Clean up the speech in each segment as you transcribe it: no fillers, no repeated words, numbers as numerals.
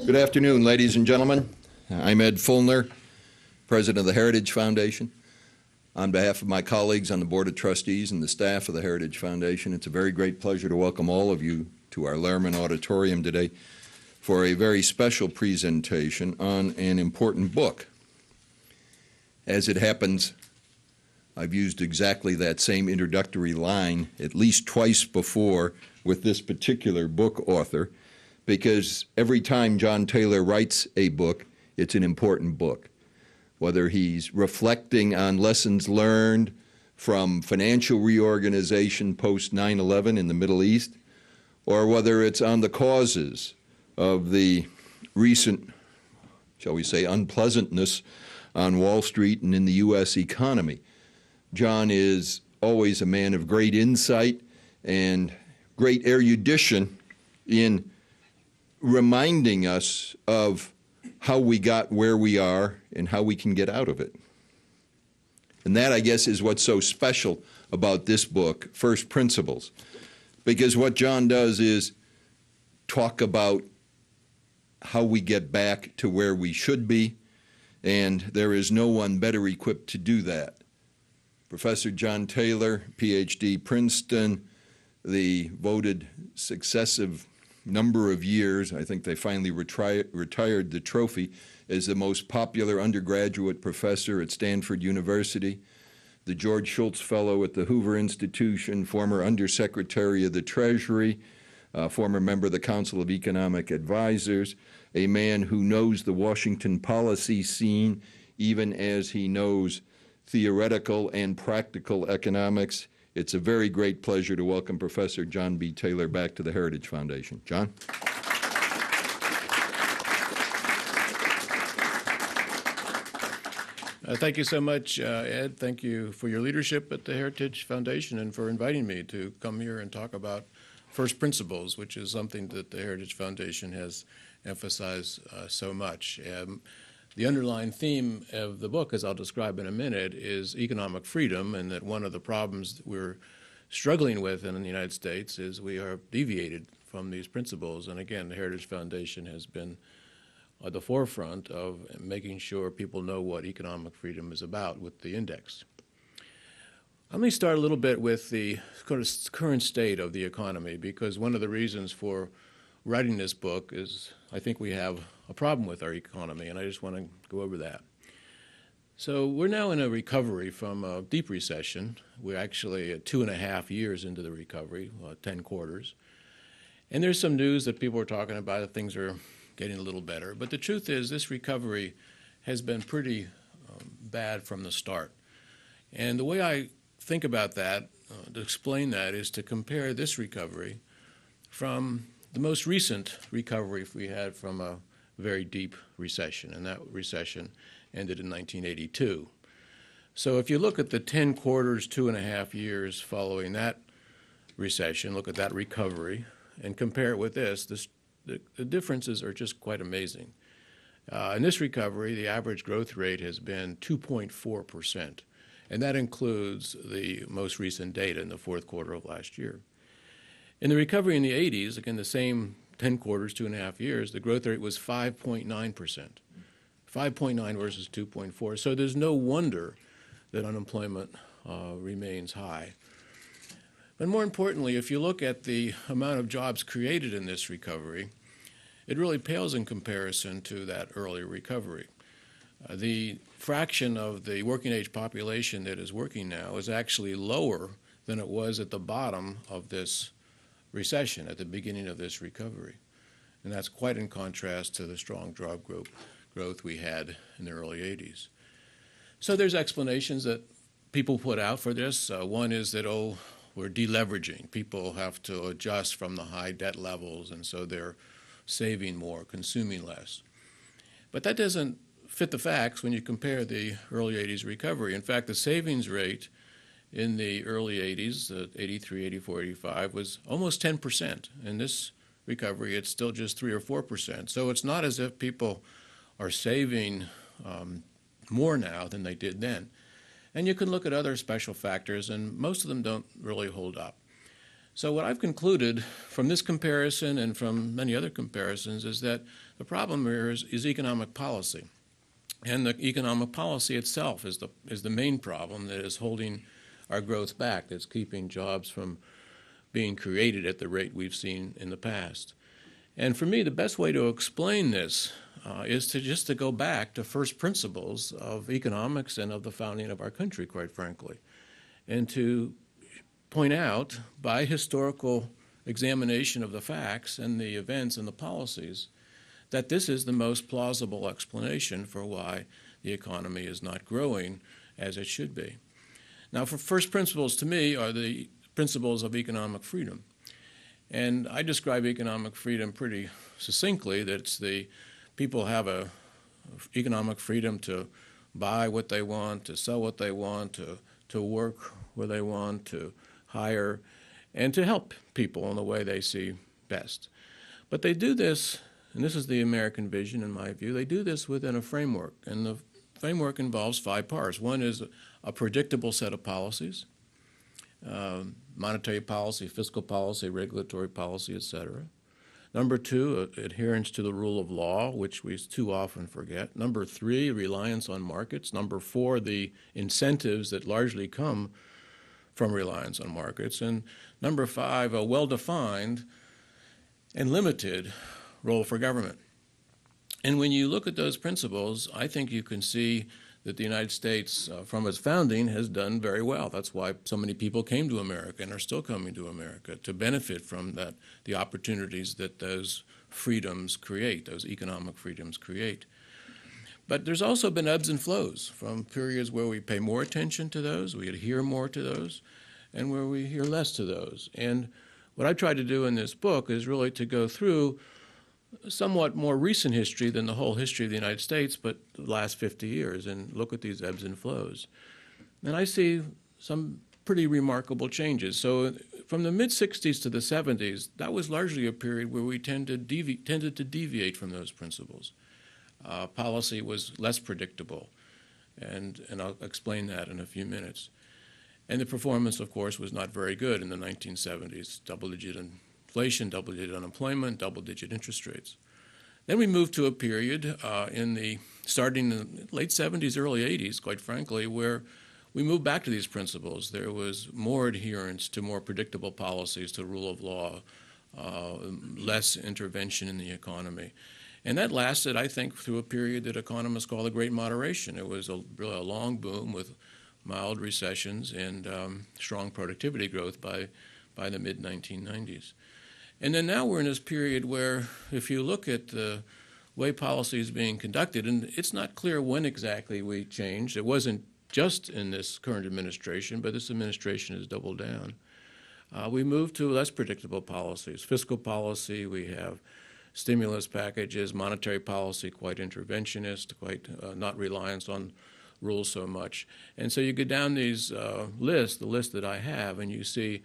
Good afternoon, ladies and gentlemen. I'm Ed Fulner, President of the Heritage Foundation. On behalf of my colleagues on the Board of Trustees and the staff of the Heritage Foundation, it's a very great pleasure to welcome all of you to our Lehrman Auditorium today for a very special presentation on an important book. As it happens, I've used exactly that same introductory line at least twice before with this particular book author, because every time John Taylor writes a book, it's an important book. Whether he's reflecting on lessons learned from financial reorganization post 9/11 in the Middle East, or whether it's on the causes of the recent, shall we say, unpleasantness on Wall Street and in the U.S. economy. John is always a man of great insight and great erudition in reminding us of how we got where we are and how we can get out of it. And that, I guess, is what's so special about this book, First Principles. Because what John does is talk about how we get back to where we should be, and there is no one better equipped to do that. Professor John Taylor, PhD, Princeton, the voted successive number of years, I think they finally retired the trophy, as the most popular undergraduate professor at Stanford University, the George Shultz Fellow at the Hoover Institution, former Undersecretary of the Treasury, former member of the Council of Economic Advisors, a man who knows the Washington policy scene even as he knows theoretical and practical economics. It's a very great pleasure to welcome Professor John B. Taylor back to the Heritage Foundation. John? Thank you so much, Ed. Thank you for your leadership at the Heritage Foundation and for inviting me to come here and talk about First Principles, which is something that the Heritage Foundation has emphasized so much. The underlying theme of the book, as I'll describe in a minute, is economic freedom, and that one of the problems that we're struggling with in the United States is we are deviated from these principles. And again, the Heritage Foundation has been at the forefront of making sure people know what economic freedom is about with the index. Let me start a little bit with the current state of the economy, because one of the reasons for writing this book is I think we have a problem with our economy, and I just want to go over that. So we're now in a recovery from a deep recession. We're actually at 2.5 years into the recovery, 10 quarters. And there's some news that people are talking about that things are getting a little better. But the truth is this recovery has been pretty bad from the start. And the way I think about that, to explain that, is to compare this recovery from the most recent recovery we had from a very deep recession, and that recession ended in 1982. So if you look at the 10 quarters, 2.5 years following that recession, look at that recovery, and compare it with this, the differences are just quite amazing. In this recovery, the average growth rate has been 2.4%, and that includes the most recent data in the fourth quarter of last year. In the recovery in the 80s, again, the same 10 quarters, 2.5 years, the growth rate was 5.9%. 5.9 versus 2.4. So there's no wonder that unemployment remains high. But more importantly, if you look at the amount of jobs created in this recovery, it really pales in comparison to that earlier recovery. The fraction of the working age population that is working now is actually lower than it was at the bottom of this recession, at the beginning of this recovery. And that's quite in contrast to the strong job growth we had in the early 80s. So there's explanations that people put out for this. One is that, we're deleveraging. People have to adjust from the high debt levels, and so they're saving more, consuming less. But that doesn't fit the facts when you compare the early 80s recovery. In fact, the savings rate in the early 80s, 83, 84, 85, was almost 10%. In this recovery, it's still just 3 or 4%. So it's not as if people are saving more now than they did then. And you can look at other special factors, and most of them don't really hold up. So what I've concluded from this comparison and from many other comparisons is that the problem here is economic policy. And the economic policy itself is the main problem that is holding our growth back, that's keeping jobs from being created at the rate we've seen in the past. And for me, the best way to explain this is to go back to first principles of economics and of the founding of our country, quite frankly, and to point out by historical examination of the facts and the events and the policies that this is the most plausible explanation for why the economy is not growing as it should be. Now, for first principles to me are the principles of economic freedom. And I describe economic freedom pretty succinctly, that it's the people have a economic freedom to buy what they want, to sell what they want, to work where they want, to hire, and to help people in the way they see best. But they do this, and this is the American vision in my view, they do this within a framework, and the framework involves 5 parts. One is a predictable set of policies, monetary policy, fiscal policy, regulatory policy, etc. Number 2, adherence to the rule of law, which we too often forget. Number 3, reliance on markets. Number 4, the incentives that largely come from reliance on markets. And number 5, a well-defined and limited role for government. And when you look at those principles, I think you can see that the United States, from its founding, has done very well. That's why so many people came to America and are still coming to America, to benefit from the opportunities that those freedoms create, those economic freedoms create. But there's also been ebbs and flows, from periods where we pay more attention to those, we adhere more to those, and where we adhere less to those. And what I tried to do in this book is really to go through somewhat more recent history than the whole history of the United States, but the last 50 years, and look at these ebbs and flows. And I see some pretty remarkable changes. So from the mid-60s to the 70s, that was largely a period where we tended to deviate from those principles. Policy was less predictable, and I'll explain that in a few minutes. And the performance, of course, was not very good in the 1970s. Double-digit inflation, double-digit unemployment, double-digit interest rates. Then we moved to a period starting in the late 70s, early 80s, quite frankly, where we moved back to these principles. There was more adherence to more predictable policies, to rule of law, less intervention in the economy. And that lasted, I think, through a period that economists call the Great Moderation. It was really a long boom with mild recessions and strong productivity growth by the mid-1990s. And then now we're in this period where, if you look at the way policy is being conducted, and it's not clear when exactly we changed. It wasn't just in this current administration, but this administration has doubled down. We moved to less predictable policies. Fiscal policy, we have stimulus packages, monetary policy, quite interventionist, quite not reliance on rules so much. And so you go down these lists, the list that I have, and you see,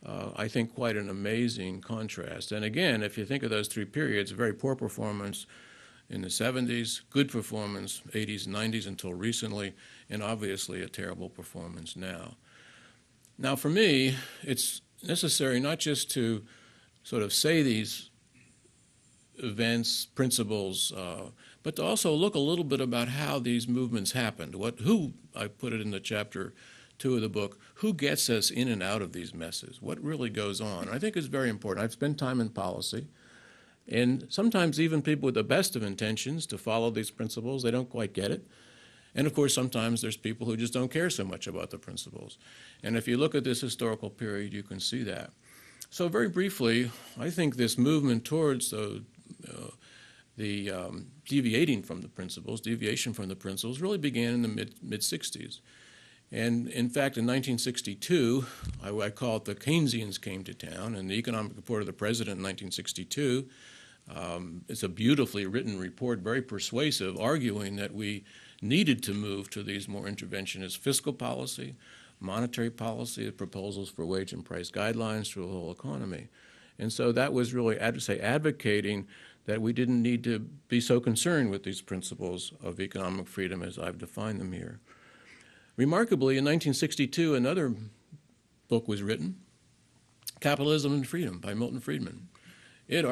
I think, quite an amazing contrast. And again, if you think of those 3 periods, very poor performance in the 70s, good performance 80s and 90s until recently, and obviously a terrible performance now. Now, for me, it's necessary not just to sort of say these events, principles, but to also look a little bit about how these movements happened. I put it in the chapter 2 of the book, who gets us in and out of these messes? What really goes on? I think it's very important. I've spent time in policy, and sometimes even people with the best of intentions to follow these principles, they don't quite get it. And of course, sometimes there's people who just don't care so much about the principles. And if you look at this historical period, you can see that. So very briefly, I think this movement towards deviation from the principles really began in the mid-60s. And in fact, in 1962, I call it the Keynesians came to town, and the economic report of the president in 1962, it's a beautifully written report, very persuasive, arguing that we needed to move to these more interventionist fiscal policy, monetary policy, proposals for wage and price guidelines through the whole economy. And so that was really, advocating that we didn't need to be so concerned with these principles of economic freedom as I've defined them here. Remarkably, in 1962, another book was written Capitalism and Freedom by Milton Friedman. It